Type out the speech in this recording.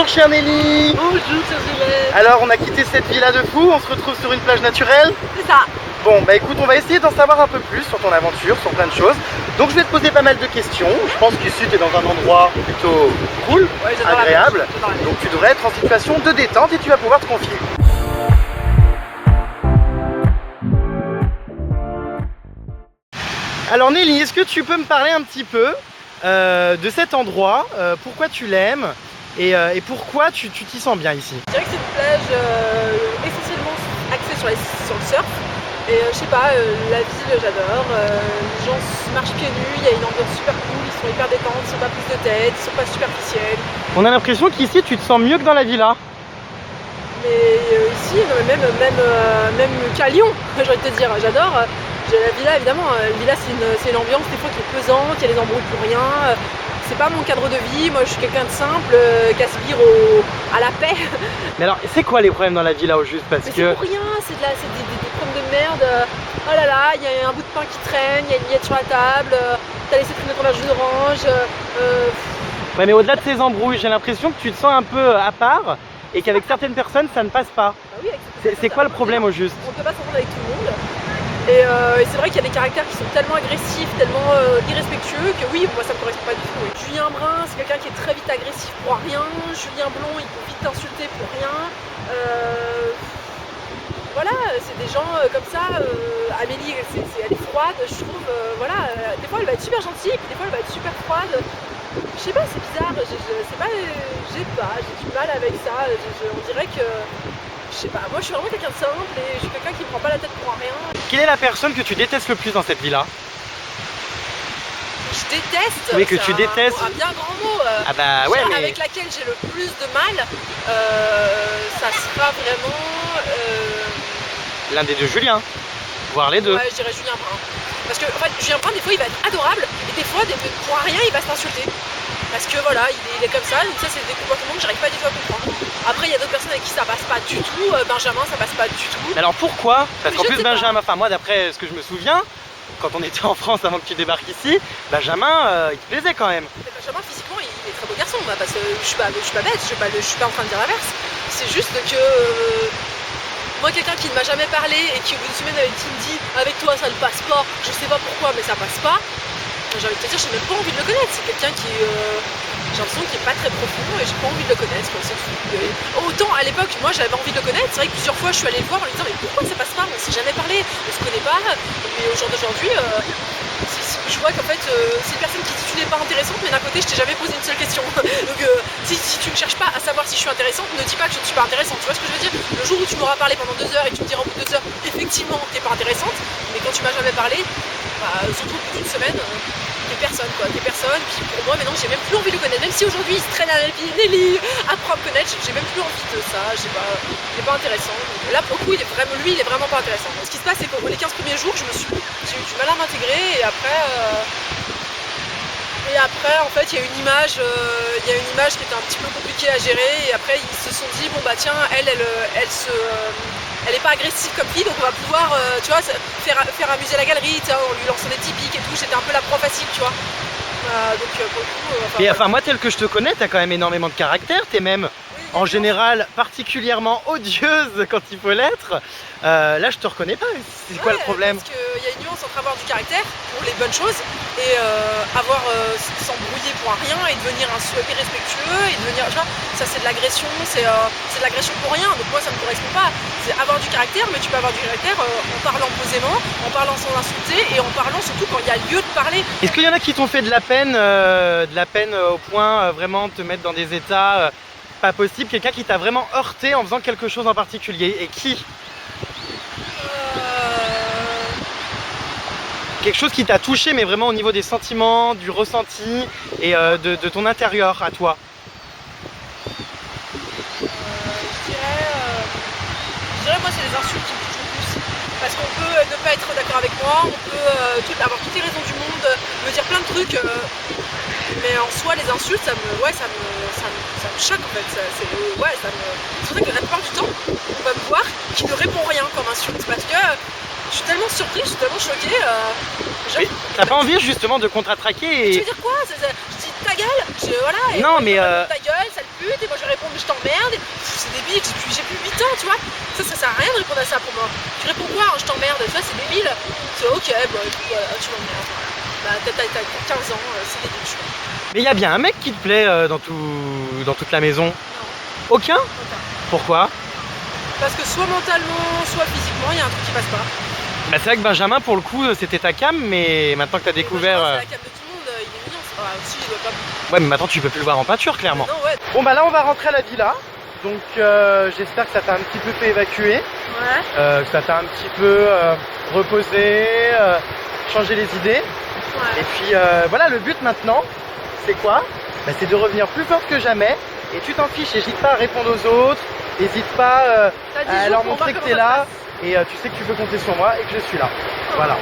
Bonjour chère Nelly. Bonjour chère Juliette. Alors on a quitté cette villa de fou, on se retrouve sur une plage naturelle. C'est ça. Bon bah écoute, on va essayer d'en savoir un peu plus sur ton aventure, sur plein de choses. Donc je vais te poser pas mal de questions. Je pense qu'ici tu es dans un endroit plutôt cool, Ouais, agréable. Donc tu devrais être en situation de détente et tu vas pouvoir te confier. Alors Nelly, est-ce que tu peux me parler un petit peu de cet endroit, pourquoi tu l'aimes et pourquoi tu t'y sens bien ici? Je dirais que c'est une plage essentiellement axée sur le surf. Et je sais pas, la ville j'adore, les gens marchent pieds nus, il y a une ambiance super cool, ils sont hyper détendus, ils sont pas prises de tête, ils sont pas superficiels. On a l'impression qu'ici tu te sens mieux que dans la villa. Mais ici, même qu'à Lyon, j'ai envie de te dire, j'adore. La villa évidemment, la villa c'est une ambiance des fois qui est pesante, il y a des embrouilles pour rien. C'est pas mon cadre de vie, moi je suis quelqu'un de simple, qui aspire à la paix. Mais alors, c'est quoi les problèmes dans la villa au juste? Parce Mais que... c'est pour rien, c'est des problèmes de merde. Oh là là, il y a un bout de pain qui traîne, il y a une miette sur la table, t'as laissé traîner ton jus d'orange. Ouais, mais au-delà de ces embrouilles, j'ai l'impression que tu te sens un peu à part et qu'avec certaines personnes ça ne passe pas. Bah oui, c'est quoi le problème au juste? On peut pas s'entendre avec tout le monde. Et c'est vrai qu'il y a des caractères qui sont tellement agressifs, tellement irrespectueux que oui, moi ça me correspond pas du tout. Oui. Julien Brun, c'est quelqu'un qui est très vite agressif pour rien. Julien Blond, il peut vite t'insulter pour rien. Voilà, c'est des gens comme ça. Amélie, elle est froide, je trouve. Voilà, des fois elle va être super gentille, puis des fois elle va être super froide. Je sais pas, c'est bizarre. J'ai du mal avec ça. On dirait que. Je sais pas, moi je suis vraiment quelqu'un de simple et je suis quelqu'un qui me prend pas la tête pour rien. Quelle est la personne que tu détestes le plus dans cette villa? Je déteste. Oui, que tu détestes. Un bien grand mot. Ah bah ouais, mais... Avec laquelle j'ai le plus de mal, ça sera vraiment... l'un des deux Julien, voire les deux. Ouais, je dirais Julien Brun. Parce que en fait, Julien Brun, des fois il va être adorable et des fois, pour rien, il va s'insulter. Parce que voilà, il est comme ça, donc ça c'est des comportements que j'arrive pas du tout à comprendre. Après il y a d'autres personnes avec qui ça passe pas du tout, Benjamin ça passe pas du tout. Mais alors pourquoi? Parce qu'en plus Benjamin, pas. enfin moi d'après ce que je me souviens, quand on était en France avant que tu débarques ici, Benjamin il te plaisait quand même. Mais Benjamin physiquement il est très beau garçon, parce que je suis pas bête, je suis pas en train de dire l'inverse. C'est juste que moi quelqu'un qui ne m'a jamais parlé et qui au bout d'une semaine qui me dit avec toi ça ne passe pas, je sais pas pourquoi mais ça passe pas. J'ai envie de te dire, j'ai même pas envie de le connaître. C'est quelqu'un qui j'ai l'impression qu'il est pas très profond et j'ai pas envie de le connaître. Autant à l'époque, moi j'avais envie de le connaître. C'est vrai que plusieurs fois je suis allée le voir en lui disant mais pourquoi ça passe pas? On s'est jamais parlé, on se connaît pas. Mais au jour d'aujourd'hui, je vois qu'en fait c'est une personne qui dit tu n'es pas intéressante, mais d'un côté je t'ai jamais posé une seule question. Donc si tu ne cherches pas à savoir si je suis intéressante, ne dis pas que je ne suis pas intéressante. Tu vois ce que je veux dire? Le jour où tu m'auras parlé pendant 2 heures et tu me diras au bout de 2 heures effectivement t'es pas intéressante, mais quand tu m'as jamais parlé, surtout au bout d'une semaine, t'es personne quoi, t'es personne. Puis pour moi maintenant j'ai même plus envie de le connaître, même si aujourd'hui il se traîne à la vie, Nelly, apprends à me connaître, j'ai même plus envie de ça, il est pas intéressant. Donc, là pour le coup il est vraiment pas intéressant. Ce qui se passe c'est que les 15 premiers jours j'ai eu du mal à m'intégrer et après en fait il y a une image qui était un petit peu compliquée à gérer et après ils se sont dit bon bah tiens elle est pas agressive comme fille donc on va pouvoir tu vois, faire amuser la galerie en lui lançant des petits pics et tout, j'étais un peu la proie facile tu vois. Donc pour le coup... et enfin moi tel que je te connais, t'as quand même énormément de caractère, t'es même en général particulièrement odieuse quand il faut l'être. Là je te reconnais pas, c'est quoi le problème? Parce qu'il y a une nuance entre avoir du caractère pour les bonnes choses et s'embrouiller pour rien et devenir irrespectueux et devenir, tu vois, ça c'est de l'agression, c'est de l'agression pour rien, donc moi ça me correspond pas. C'est avoir du caractère, mais tu peux avoir du caractère en parlant posément, en parlant sans insulter et en parlant surtout quand il y a lieu de parler. Est-ce qu'il y en a qui t'ont fait de la peine au point vraiment de te mettre dans des états pas possibles? Quelqu'un qui t'a vraiment heurté en faisant quelque chose en particulier, et qui? Quelque chose qui t'a touché mais vraiment au niveau des sentiments, du ressenti et de ton intérieur à toi. Je dirais moi c'est les insultes qui me touchent le plus. Parce qu'on peut ne pas être d'accord avec moi, on peut avoir toutes les raisons du monde, me dire plein de trucs, mais en soi les insultes ça me choque en fait. C'est pour ça que la plupart du temps on va me voir qui ne répond rien comme insulte parce que je suis tellement surprise, je suis tellement choquée. T'as pas envie justement de contre-attaquer Tu veux dire quoi? Je dis ta gueule. Voilà, et Non, moi, mais, je réponds, ta gueule, sale pute, et moi je réponds mais je t'emmerde. C'est débile, j'ai plus 8 ans, tu vois. Ça sert à rien de répondre à ça pour moi. Tu réponds quoi, hein, je t'emmerde, tu vois, c'est débile. C'est ok, bah écoute, voilà, tu m'emmerdes. Voilà. Bah t'as 15 ans, c'est débile, tu vois. Mais il y a bien un mec qui te plaît dans toute la maison? Non, Aucun? aucun. Pourquoi? Parce que soit mentalement, soit physiquement, il y a un truc qui passe pas. Bah c'est vrai que Benjamin pour le coup c'était ta cam, mais maintenant que t'as découvert... C'est la cam de tout le monde, il est mignon. Aussi, il doit pas. Ouais mais maintenant tu peux plus le voir en peinture clairement. Non, ouais. Bon bah là on va rentrer à la villa, donc j'espère que ça t'a un petit peu fait évacuer, Ouais. que ça t'a un petit peu reposé, changé les idées. Ouais. Et puis voilà, le but maintenant c'est quoi? Bah, c'est de revenir plus forte que jamais, et tu t'en fiches, n'hésite pas à répondre aux autres, n'hésite pas T'as 10 à jours leur pour montrer voir que t'es comment ça là, et tu sais que tu peux compter sur moi et que je suis là. Voilà.